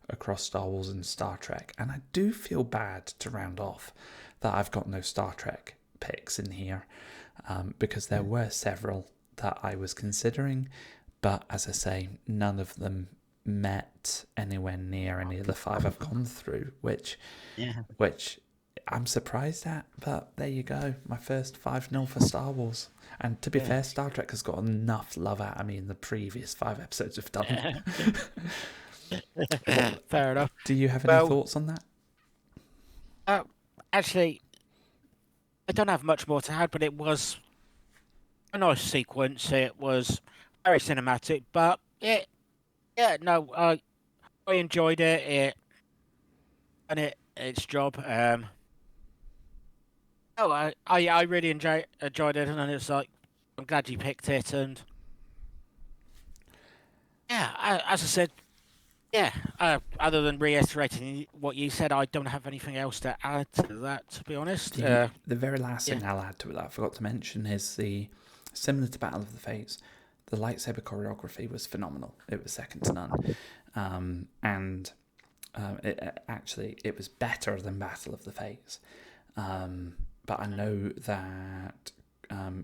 across Star Wars and Star Trek. And I do feel bad, to round off, that I've got no Star Trek picks in here, because there were several that I was considering, but as I say, none of them met anywhere near any of the 5 I've gone through, which I'm surprised at, but there you go. My first 5-0 for Star Wars. And to be fair, Star Trek has got enough love out of me in the previous 5 episodes we've done. Fair enough. Do you have any thoughts on that? Actually, I don't have much more to add, but it was a nice sequence. It was very cinematic, but I enjoyed it. And its job. I really enjoyed it, and it's like, I'm glad you picked it, and as I said, other than reiterating what you said, I don't have anything else to add to that, to be honest. The very last thing I'll add to it that I forgot to mention is similar to Battle of the Fates, the lightsaber choreography was phenomenal. It was second to none. It was better than Battle of the Fates. But I know that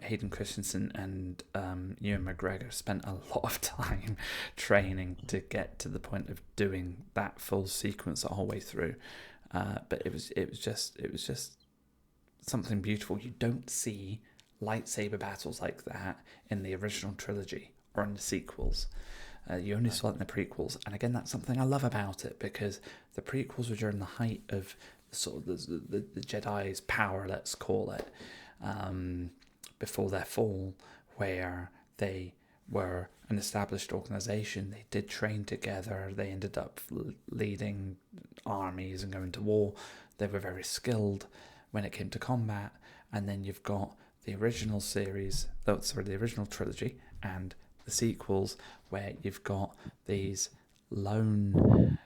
Hayden Christensen and Ewan McGregor spent a lot of time training to get to the point of doing that full sequence the whole way through. But it was just something beautiful. You don't see lightsaber battles like that in the original trilogy or in the sequels. You only saw it in the prequels, and again, that's something I love about it, because the prequels were during the height of sort of the Jedi's power, let's call it, before their fall, where they were an established organization. They did train together. They ended up leading armies and going to war. They were very skilled when it came to combat. And then you've got the original series, the original trilogy, and the sequels, where you've got these lone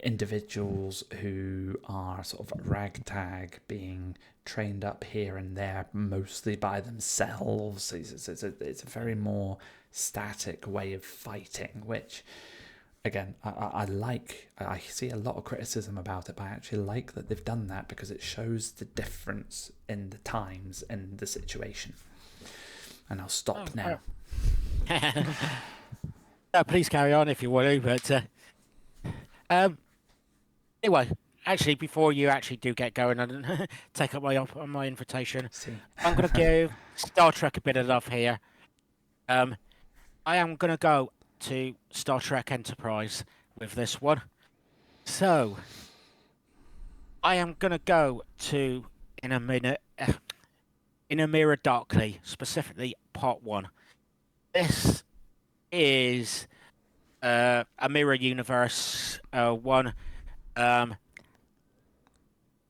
individuals who are sort of ragtag, being trained up here and there, mostly by themselves. It's a very more static way of fighting, which, again, I like. I see a lot of criticism about it, but I actually like that they've done that, because it shows the difference in the times and the situation. And I'll stop now. Please carry on if you want to, but anyway, actually, before you actually do get going and take up my invitation, I'm going to give Star Trek a bit of love here. I am going to go to Star Trek Enterprise with this one. So, I am going to go to In a Mirror Darkly, specifically Part 1. This is a mirror universe one.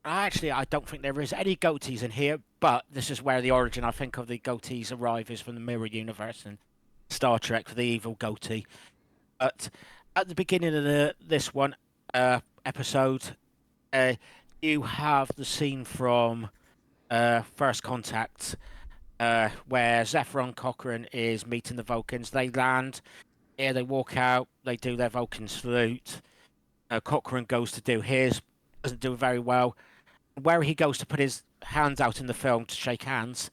Actually, I don't think there is any goatees in here, but this is where the origin, I think, of the goatees arrive is from the mirror universe and Star Trek for the evil goatee. But at the beginning of this one episode, you have the scene from First Contact, where Zephyr and Cochrane is meeting the Vulcans. They land, they walk out, they do their Vulcan salute. Cochrane goes to do his, doesn't do it very well. Where he goes to put his hands out in the film to shake hands,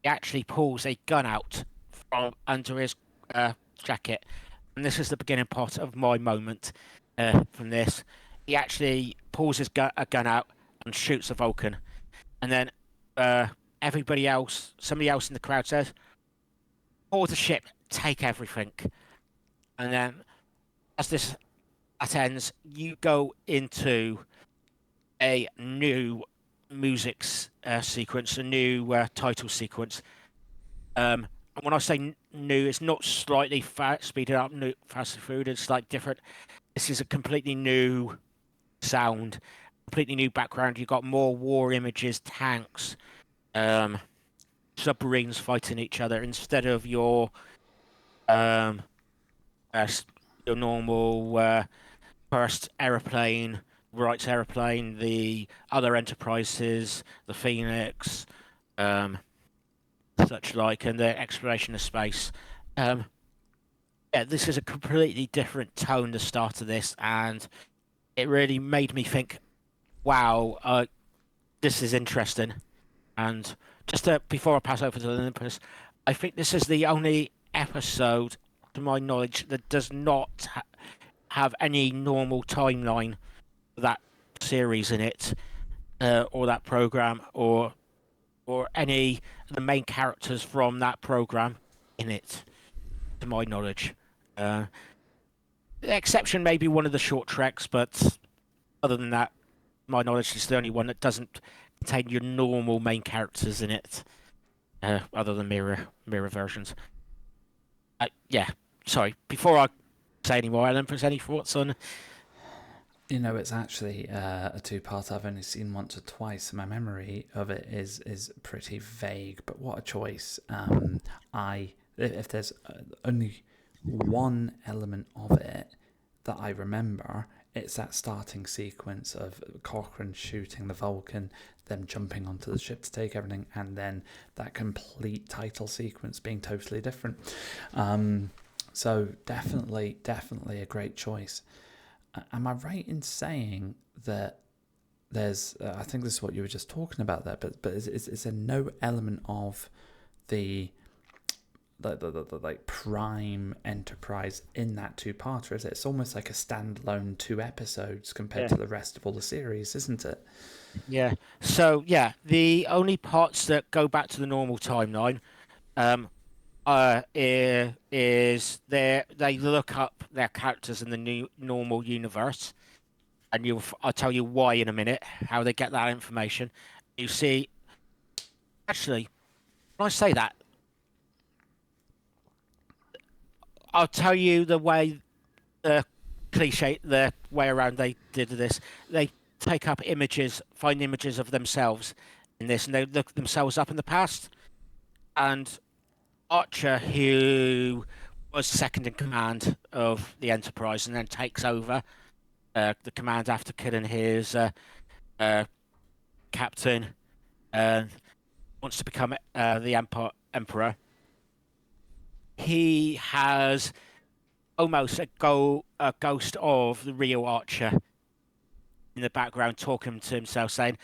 he actually pulls a gun out from under his jacket. And this is the beginning part of my moment from this. He actually pulls a gun out and shoots a Vulcan. And then somebody else in the crowd says, board the ship, take everything. And then as that ends, you go into a new music sequence, a new title sequence. And when I say new, it's not slightly speeded up, fast food. It's like different. This is a completely new sound, completely new background. You've got more war images, tanks, submarines fighting each other instead of your normal first aeroplane, Wright's aeroplane, the other Enterprises, the Phoenix, such like, and the exploration of space. This is a completely different tone, the start of this, and it really made me think, wow, this is interesting. And just before I pass over to Olympus, I think this is the only episode, to my knowledge, that does not have any normal timeline for that series in it, or that program, or any of the main characters from that program in it, to my knowledge. The exception may be one of the short treks, but other than that, my knowledge is the only one that doesn't contain your normal main characters in it, other than mirror versions. Yeah, sorry. Before I say any more, Olympus, any thoughts on? It's actually a two-part I've only seen once or twice. My memory of it is pretty vague, but what a choice. If there's only one element of it that I remember, it's that starting sequence of Cochrane shooting the Vulcan, them jumping onto the ship to take everything, and then that complete title sequence being totally different. So definitely a great choice. Am I right in saying that there's, I think this is what you were just talking about there, but is there no element of the like prime Enterprise in that two-parter, is it? It's almost like a standalone 2 episodes compared to the rest of all the series, isn't it? Yeah. So, the only parts that go back to the normal timeline is they look up their characters in the new normal universe, and I'll tell you why in a minute, how they get that information. You see, actually, when I say that, I'll tell you the way, the way around they did this. They take up images, find images of themselves in this, and they look themselves up in the past. And Archer, who was second in command of the Enterprise and then takes over the command after killing his captain, wants to become the Emperor. He has almost a ghost of the real Archer in the background, talking to himself, saying,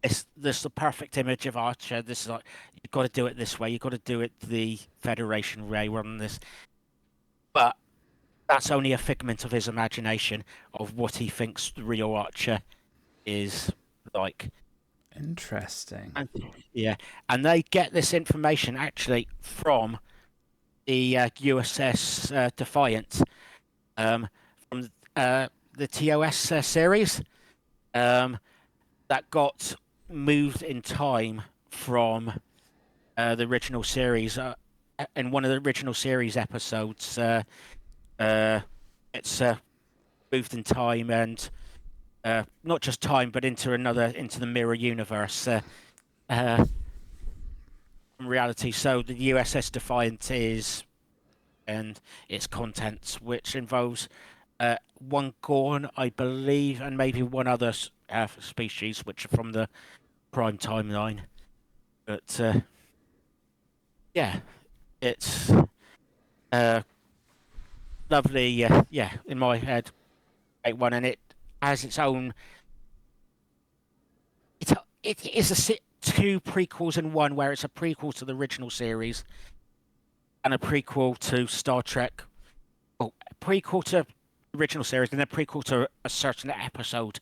"This is the perfect image of Archer. This is like, you've got to do it this way. You've got to do it the Federation way, run this." But that's only a figment of his imagination of what he thinks the real Archer is like. Interesting. And they get this information actually from the USS Defiant, from the TOS series, that got moved in time from the original series. In one of the original series episodes, it's moved in time, and not just time, but into the mirror universe. in reality. So the USS Defiant is and its contents, which involves one Gorn, I believe, and maybe one other species, which are from the Prime timeline. But yeah, it's lovely. Yeah, in my head, great one, and it has its own. It is two prequels in one, where it's a prequel to the original series and a prequel to Star Trek. Oh, prequel to the original series and a prequel to a certain episode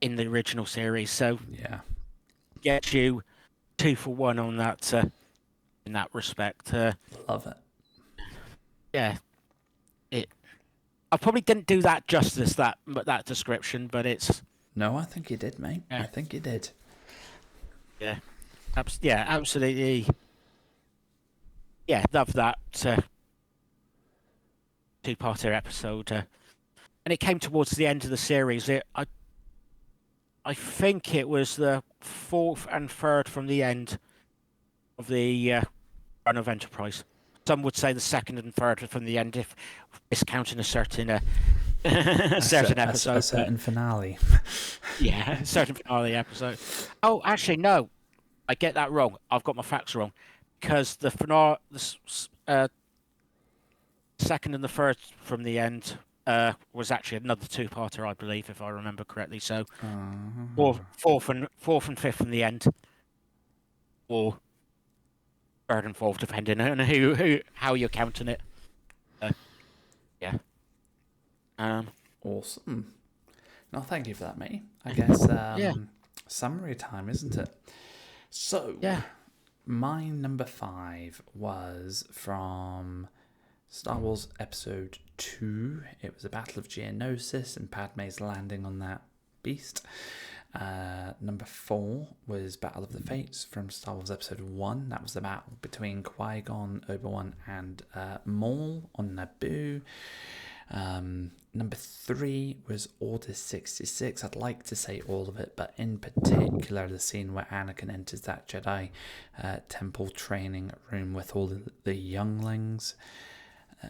in the original series. So Yeah. get you 2 for 1 on that in that respect. Love it. Yeah, it. I probably didn't do that justice that description, but it's No, I think you did, mate. yeah, I think you did. yeah, yeah, absolutely. Yeah, love that two-parter episode, and it came towards the end of the series. I think it was the fourth and third from the end of the run of Enterprise. Some would say the second and third from the end, if discounting a certain certain episode. A certain finale. Yeah, a certain finale episode. Oh, actually, no, I get that wrong. I've got my facts wrong, because the finale, the second and the third from the end was actually another two-parter, I believe, if I remember correctly. So fourth and fifth from the end, or third and fourth, depending on how you're counting it. Yeah. Awesome. No, thank you for that, mate. I guess Yeah. summary time, isn't it? So, Yeah. my number 5 was from Star Wars Episode 2. It was a Battle of Geonosis and Padme's landing on that beast. Number 4 was Battle of the Fates from Star Wars Episode 1. That was the battle between Qui-Gon, Obi-Wan and Maul on Naboo. Number 3 was Order 66. I'd like to say all of it, but in particular the scene where Anakin enters that Jedi temple training room with all the younglings.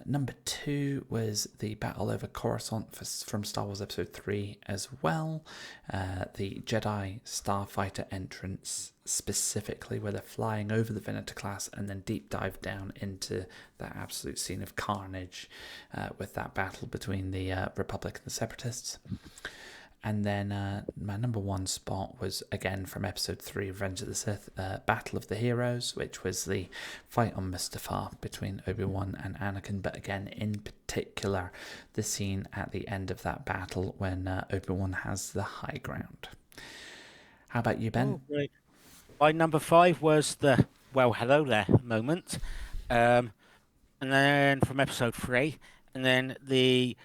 Number 2 was the battle over Coruscant from Star Wars Episode 3 as well. The Jedi Starfighter entrance, specifically where they're flying over the Venator class and then deep dive down into that absolute scene of carnage with that battle between the Republic and the Separatists. And then my number 1 spot was, again, from Episode 3, Revenge of the Sith, Battle of the Heroes, which was the fight on Mustafar between Obi-Wan and Anakin. But again, in particular, the scene at the end of that battle when Obi-Wan has the high ground. How about you, Ben? Oh, great. My number 5 was the "Well, hello there" moment, and then from Episode 3, and then the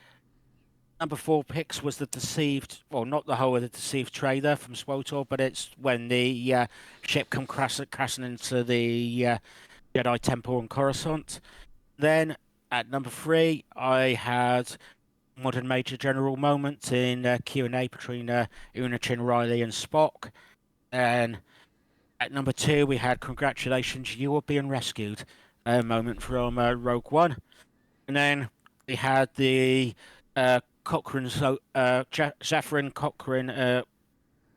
number 4 picks was the deceived, well, not the whole of the deceived trader from SWTOR, but it's when the ship come crashing into the Jedi Temple on Coruscant. Then at number 3, I had modern Major General moment in Q&A between Unachin, Riley and Spock. And at number 2, we had "Congratulations, you are being rescued" moment from Rogue One. And then we had the Cochrane, Zephyrin Cochrane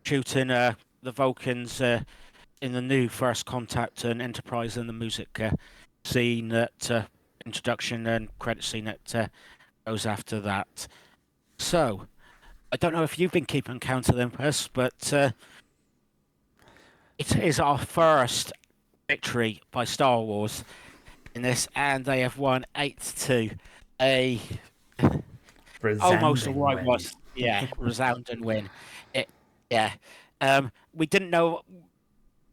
shooting the Vulcans in the new First Contact and Enterprise, and the music scene that introduction and credit scene that goes after that. So, I don't know if you've been keeping count of Olympus, but it is our first victory by Star Wars in this, and they have won 8-2. A almost a whitewash, yeah, resounding win. Yeah. We didn't know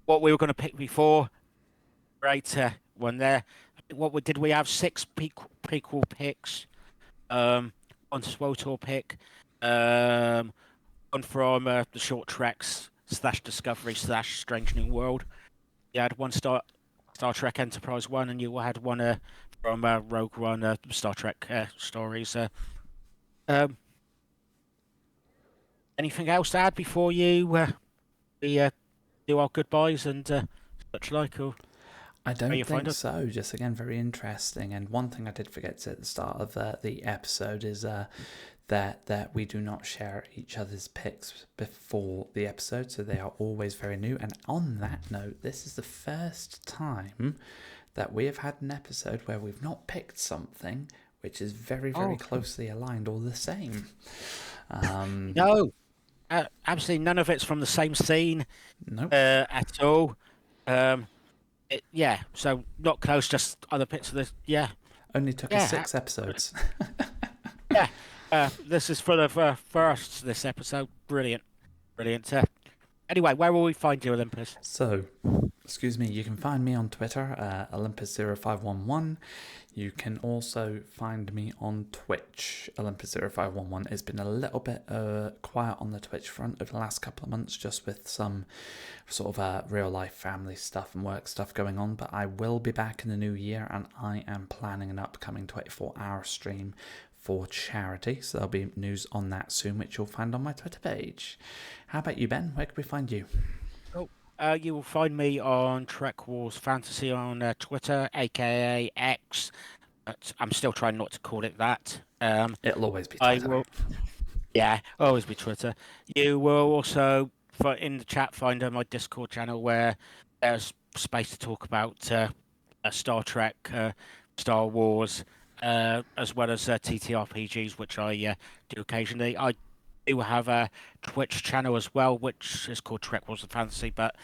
what we were going to pick before. Right, one there. Did we have 6 prequel picks? On SWTOR pick. One from the Short Treks / Discovery / Strange New World. You had one Star Trek Enterprise 1, and you had one from Rogue One, Star Trek stories. Anything else to add before we do our goodbyes and such like? Or I don't you find think it? so. Just again, very interesting. And one thing I did forget to at the start of the episode is that we do not share each other's picks before the episode, so they are always very new. And on that note, this is the first time that we have had an episode where we've not picked something which is very, very closely aligned or the same. No, absolutely none of it's from the same scene Nope. at all. So not close, just other bits of this. Yeah, Only took us 6 episodes. yeah. This is full of firsts. This episode, brilliant, brilliant. Anyway, where will we find you, Olympus? So, excuse me, you can find me on Twitter, Olympus0511. You can also find me on Twitch, Olympus0511. It's been a little bit quiet on the Twitch front over the last couple of months, just with some sort of real life family stuff and work stuff going on, but I will be back in the new year, and I am planning an upcoming 24-hour stream for charity, so there'll be news on that soon, which you'll find on my Twitter page. How about you, Ben? Where can we find you? You will find me on TrekWars Fantasy on Twitter, aka X. But I'm still trying not to call it that. It'll always be Twitter. Always be Twitter. You will also, in the chat, find my Discord channel where there's space to talk about Star Trek, Star Wars, as well as TTRPGs, which I do occasionally. I do have a Twitch channel as well, which is called TrekWars Fantasy, but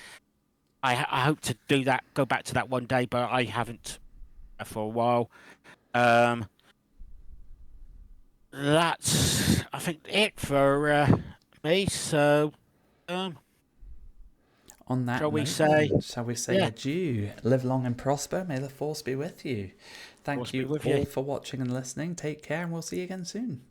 I hope to do that, go back to that one day, but I haven't for a while. That's, I think, it for me. So, on that shall we say adieu? Live long and prosper. May the force be with you. Thank you all for watching and listening. Take care, and we'll see you again soon.